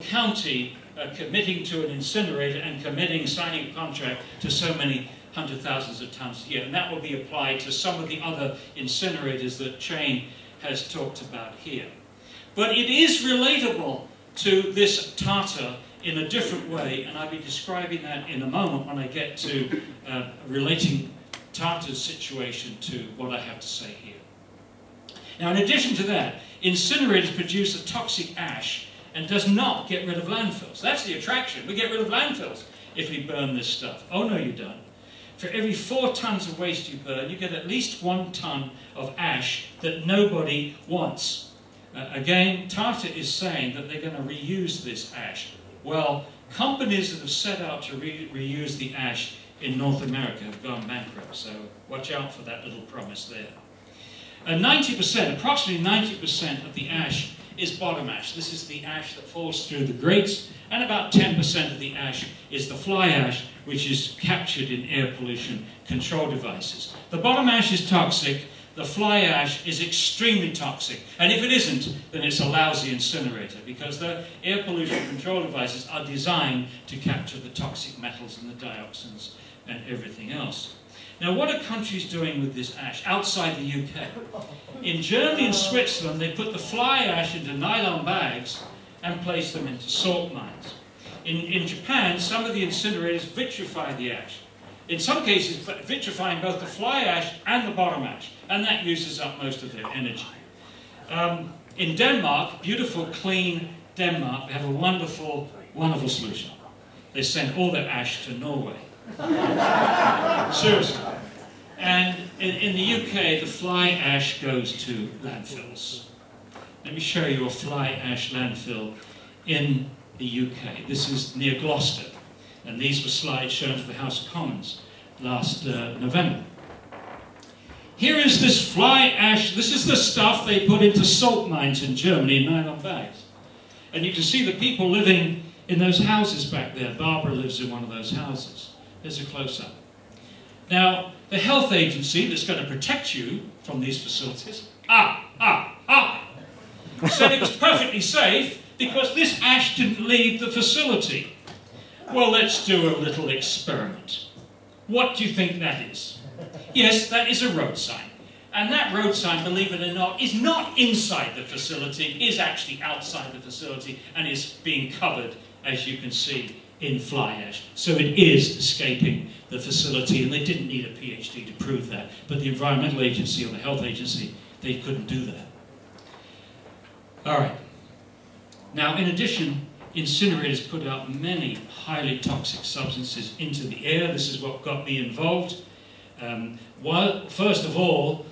county committing to an incinerator and signing a contract to so many hundred thousands of tons a year. And that will be applied to some of the other incinerators that Chain has talked about here. But it is relatable to this tartar in a different way, and I'll be describing that in a moment when I get to relating tartar's situation to what I have to say here. Now, in addition to that, incinerators produce a toxic ash and does not get rid of landfills. That's the attraction. We get rid of landfills if we burn this stuff. Oh, no, you don't. For every 4 tons of waste you burn, you get at least 1 ton of ash that nobody wants. Again, Tartar is saying that they're going to reuse this ash. Well, companies that have set out to reuse the ash in North America have gone bankrupt, so watch out for that little promise there. 90%, approximately 90% of the ash is bottom ash. This is the ash that falls through the grates, and about 10% of the ash is the fly ash, which is captured in air pollution control devices. The bottom ash is toxic, the fly ash is extremely toxic, and if it isn't, then it's a lousy incinerator, because the air pollution control devices are designed to capture the toxic metals and the dioxins and everything else. Now, what are countries doing with this ash outside the UK? In Germany and Switzerland, they put the fly ash into nylon bags and place them into salt mines. In Japan, some of the incinerators vitrify the ash. In some cases, vitrifying both the fly ash and the bottom ash, and that uses up most of their energy. In Denmark, beautiful, clean Denmark, they have a wonderful, wonderful solution. They send all their ash to Norway. Seriously. And in the UK, the fly ash goes to landfills. Let me show you a fly ash landfill in the UK. This is near Gloucester, and these were slides shown to the House of Commons last November. Here is this fly ash. This is the stuff they put into salt mines in Germany in nylon bags. And you can see the people living in those houses back there. Barbara lives in one of those houses. There's a close-up. Now, the health agency that's going to protect you from these facilities, said it was perfectly safe because this ash didn't leave the facility. Well, let's do a little experiment. What do you think that is? Yes, that is a road sign. And that road sign, believe it or not, is not inside the facility, is actually outside the facility and is being covered, as you can see, in fly ash. So it is escaping the facility, and they didn't need a PhD to prove that. But the Environmental Agency or the Health Agency, they couldn't do that. All right. Now, in addition, incinerators put out many highly toxic substances into the air. This is what got me involved. First of all,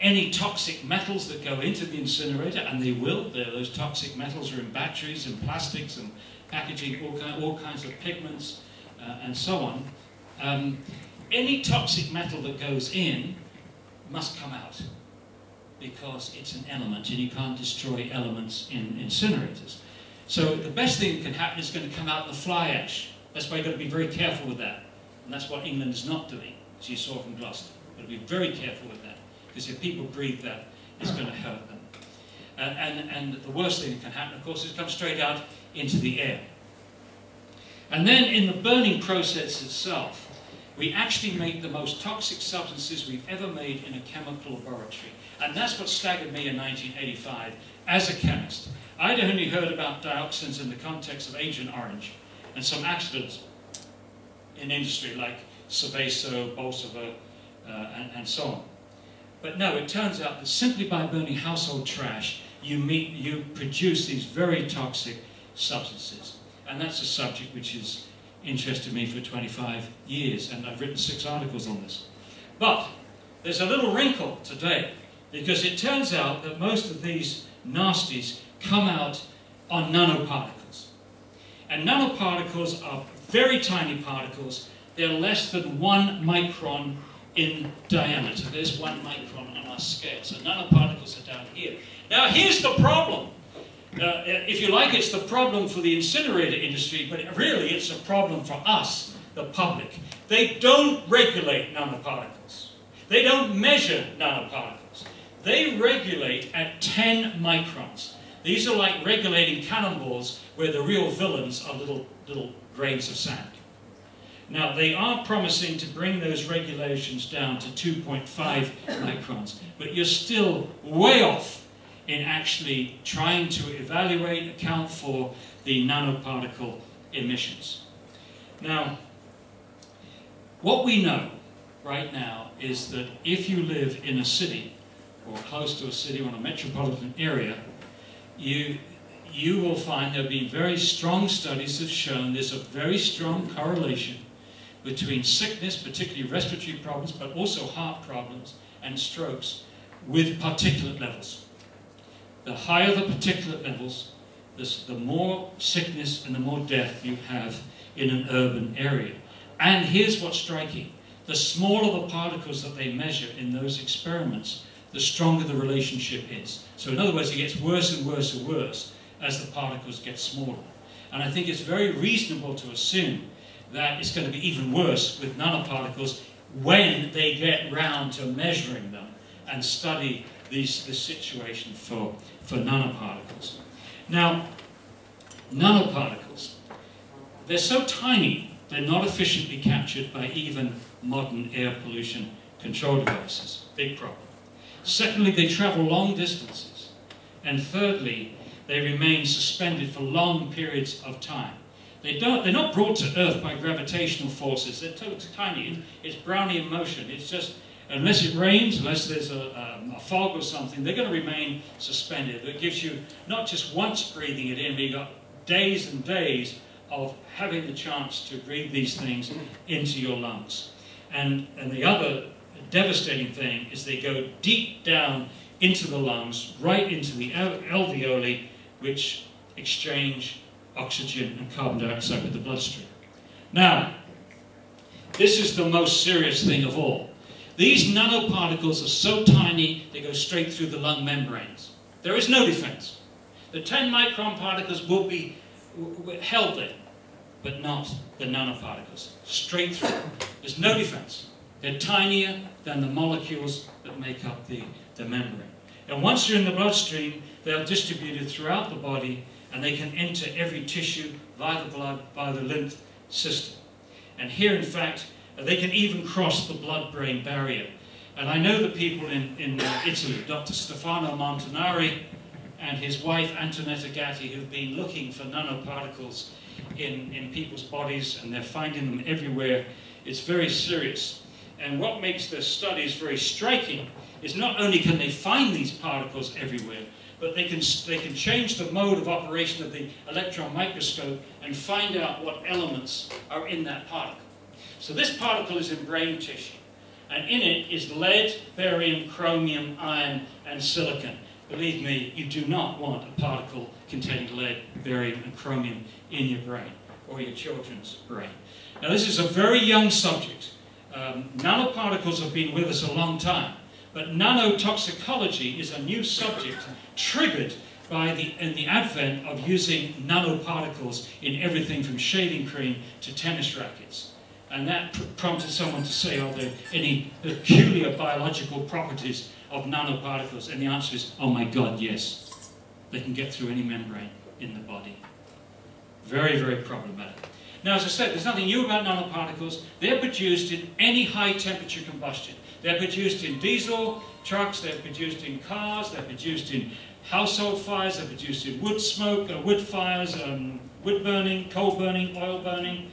any toxic metals that go into the incinerator, and they will, those toxic metals are in batteries and plastics and packaging, all kinds of pigments and so on. Any toxic metal that goes in must come out because it's an element and you can't destroy elements in incinerators. So the best thing that can happen is going to come out in the fly ash. That's why you've got to be very careful with that. And that's what England is not doing, as you saw from Gloucester. You've got to be very careful with that, because if people breathe that, it's going to hurt them. And the worst thing that can happen, of course, is come straight out into the air. And then in the burning process itself, we actually make the most toxic substances we've ever made in a chemical laboratory. And that's what staggered me in 1985 as a chemist. I'd only heard about dioxins in the context of Agent Orange and some accidents in industry like Seveso, Bolsover, and so on. But no, it turns out that simply by burning household trash, you produce these very toxic substances. And that's a subject which has interested me for 25 years, and I've written 6 articles on this. But there's a little wrinkle today, because it turns out that most of these nasties come out on nanoparticles. And nanoparticles are very tiny particles. They're less than 1 micron in diameter. There's 1 micron on our scale. So nanoparticles are down here. Now here's the problem. If you like, it's the problem for the incinerator industry, but really it's a problem for us, the public. They don't regulate nanoparticles. They don't measure nanoparticles. They regulate at 10 microns. These are like regulating cannonballs where the real villains are little grains of sand. Now, they are promising to bring those regulations down to 2.5 microns, but you're still way off in actually trying to evaluate, account for the nanoparticle emissions. Now, what we know right now is that if you live in a city, or close to a city or in a metropolitan area, you will find there have been very strong studies that have shown there's a very strong correlation between sickness, particularly respiratory problems, but also heart problems and strokes, with particulate levels. The higher the particulate levels, the more sickness and the more death you have in an urban area. And here's what's striking. The smaller the particles that they measure in those experiments, the stronger the relationship is. So in other words, it gets worse and worse and worse as the particles get smaller. And I think it's very reasonable to assume that it's going to be even worse with nanoparticles when they get round to measuring them and study this situation for nanoparticles. Now, nanoparticles, they're so tiny, they're not efficiently captured by even modern air pollution control devices. Big problem. Secondly, they travel long distances. And thirdly, they remain suspended for long periods of time. They're not brought to Earth by gravitational forces. They're totally tiny. It's Brownian motion. It's just, unless it rains, unless there's a fog or something, they're going to remain suspended. It gives you not just once breathing it in, but you've got days and days of having the chance to breathe these things into your lungs. And the other devastating thing is they go deep down into the lungs, right into the alveoli, which exchange oxygen and carbon dioxide with the bloodstream. Now, this is the most serious thing of all. These nanoparticles are so tiny, they go straight through the lung membranes. There is no defense. The 10 micron particles will be held there, but not the nanoparticles. Straight through. There's no defense. They're tinier than the molecules that make up the membrane. And once you're in the bloodstream, they're distributed throughout the body, and they can enter every tissue via the blood, via the lymph system. And here, in fact, they can even cross the blood-brain barrier. And I know the people in Italy, Dr. Stefano Montanari and his wife Antonetta Gatti, who've been looking for nanoparticles in people's bodies, and they're finding them everywhere. It's very serious. And what makes their studies very striking is not only can they find these particles everywhere, but they can change the mode of operation of the electron microscope and find out what elements are in that particle. So this particle is in brain tissue, and in it is lead, barium, chromium, iron, and silicon. Believe me, you do not want a particle containing lead, barium, and chromium in your brain, or your children's brain. Now, this is a very young subject. Nanoparticles have been with us a long time, but nanotoxicology is a new subject triggered by the advent of using nanoparticles in everything from shaving cream to tennis rackets. And that prompted someone to say, are there any peculiar biological properties of nanoparticles? And the answer is, oh my God, yes. They can get through any membrane in the body. Very, very problematic. Now, as I said, there's nothing new about nanoparticles. They're produced in any high-temperature combustion. They're produced in diesel trucks, they're produced in cars, they're produced in household fires, they're produced in wood smoke, wood fires, wood burning, coal burning, oil burning,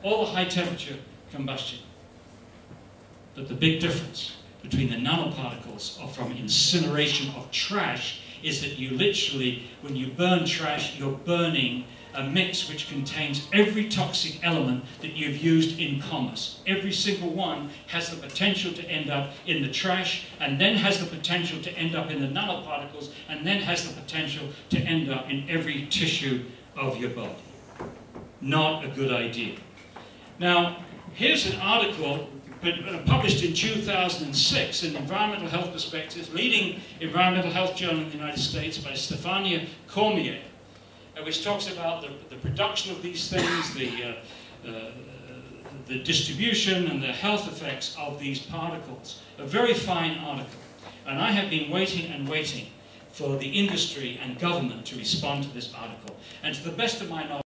all the high-temperature combustion. But the big difference between the nanoparticles are from incineration of trash is that you literally, when you burn trash, you're burning a mix which contains every toxic element that you've used in commerce. Every single one has the potential to end up in the trash, and then has the potential to end up in the nanoparticles, and then has the potential to end up in every tissue of your body. Not a good idea. Now, here's an article published in 2006 in Environmental Health Perspectives, leading environmental health journal in the United States, by Stéphanie Cormier, which talks about the production of these things, the distribution and the health effects of these particles. A very fine article. And I have been waiting and waiting for the industry and government to respond to this article. And to the best of my knowledge,